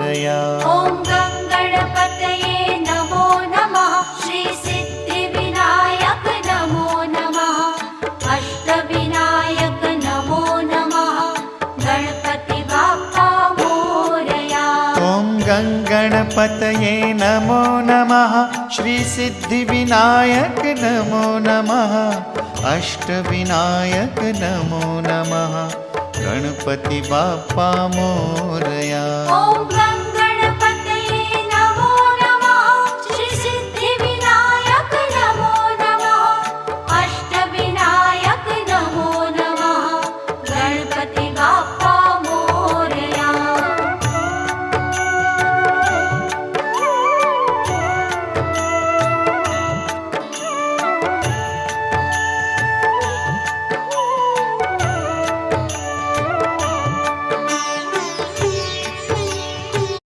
मोरया। ॐ गङ्गणपतये नमो नमः। श्री सिद्धिविनायक नमो नमः। अष्टविनायक नमो नमः। गणपति बाप्पा मोरया। ॐ गङ्गणपतये नमो नमः। श्री सिद्धिविनायक नमो नमः। अष्टविनायक नमो नमः। गणपति बाप्पा मोरया। ॐ